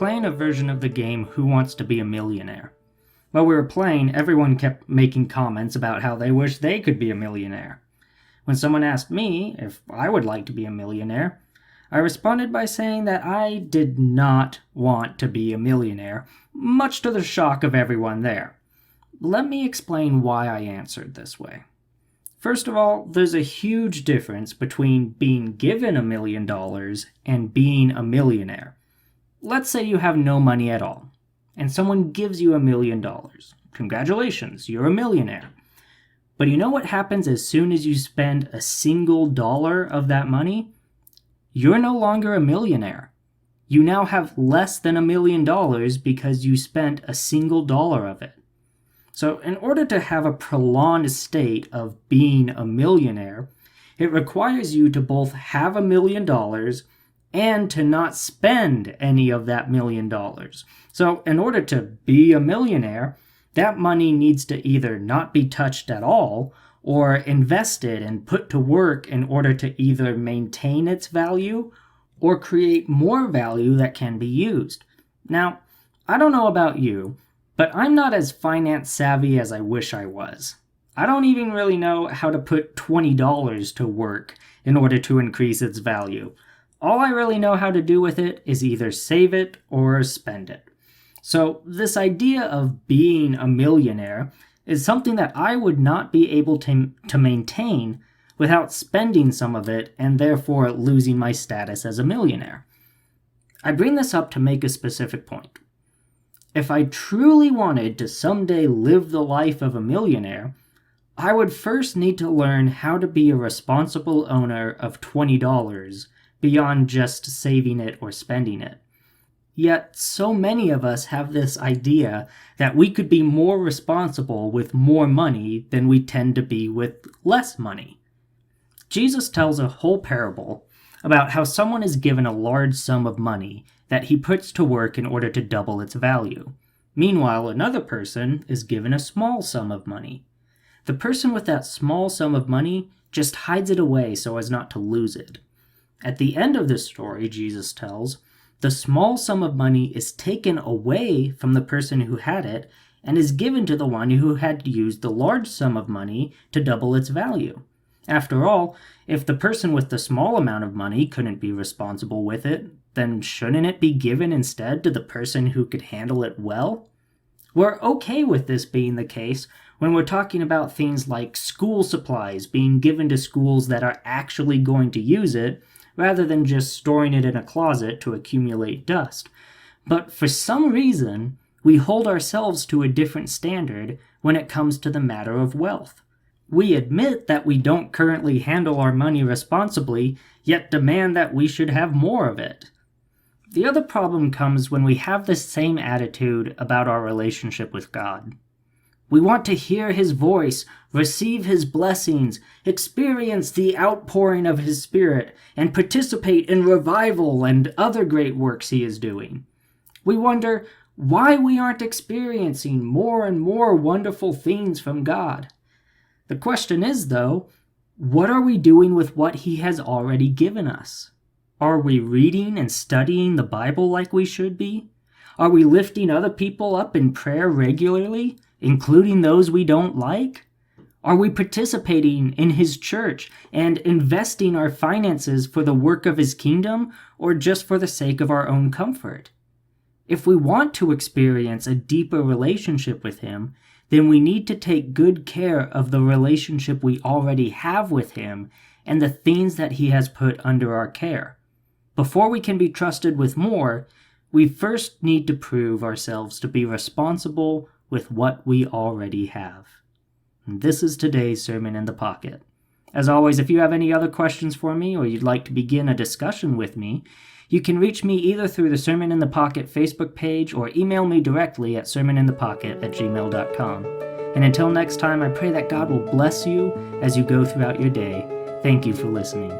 playing a version of the game Who Wants to Be a Millionaire. While we were playing, everyone kept making comments about how they wish they could be a millionaire. When someone asked me if I would like to be a millionaire, I responded by saying that I did not want to be a millionaire, much to the shock of everyone there. Let me explain why I answered this way. First of all, there's a huge difference between being given $1 million and being a millionaire. Let's say you have no money at all, and someone gives you $1 million. Congratulations, you're a millionaire. But you know what happens as soon as you spend a single dollar of that money? You're no longer a millionaire. You now have less than $1 million because you spent a single dollar of it. So in order to have a prolonged state of being a millionaire, it requires you to both have $1 million and to not spend any of that $1 million. So in order to be a millionaire, that money needs to either not be touched at all or invested and put to work in order to either maintain its value or create more value that can be used. Now, I don't know about you, but I'm not as finance savvy as I wish I was. I don't even really know how to put $20 to work in order to increase its value. All I really know how to do with it is either save it or spend it. So this idea of being a millionaire is something that I would not be able to maintain without spending some of it and therefore losing my status as a millionaire. I bring this up to make a specific point. If I truly wanted to someday live the life of a millionaire, I would first need to learn how to be a responsible owner of $20 beyond just saving it or spending it. Yet, so many of us have this idea that we could be more responsible with more money than we tend to be with less money. Jesus tells a whole parable about how someone is given a large sum of money that he puts to work in order to double its value. Meanwhile, another person is given a small sum of money. The person with that small sum of money just hides it away so as not to lose it. At the end of this story, Jesus tells, the small sum of money is taken away from the person who had it and is given to the one who had used the large sum of money to double its value. After all, if the person with the small amount of money couldn't be responsible with it, then shouldn't it be given instead to the person who could handle it well? We're okay with this being the case when we're talking about things like school supplies being given to schools that are actually going to use it, rather than just storing it in a closet to accumulate dust. But for some reason, we hold ourselves to a different standard when it comes to the matter of wealth. We admit that we don't currently handle our money responsibly, yet demand that we should have more of it. The other problem comes when we have the same attitude about our relationship with God. We want to hear His voice, receive His blessings, experience the outpouring of His Spirit, and participate in revival and other great works He is doing. We wonder why we aren't experiencing more and more wonderful things from God. The question is, though, what are we doing with what He has already given us? Are we reading and studying the Bible like we should be? Are we lifting other people up in prayer regularly, including those we don't like? Are we participating in His church and investing our finances for the work of His kingdom or just for the sake of our own comfort? If we want to experience a deeper relationship with Him, then we need to take good care of the relationship we already have with Him and the things that He has put under our care. Before we can be trusted with more, we first need to prove ourselves to be responsible with what we already have. And this is today's Sermon in the Pocket. As always, if you have any other questions for me or you'd like to begin a discussion with me, you can reach me either through the Sermon in the Pocket Facebook page or email me directly at sermoninthepocket@gmail.com. And until next time, I pray that God will bless you as you go throughout your day. Thank you for listening.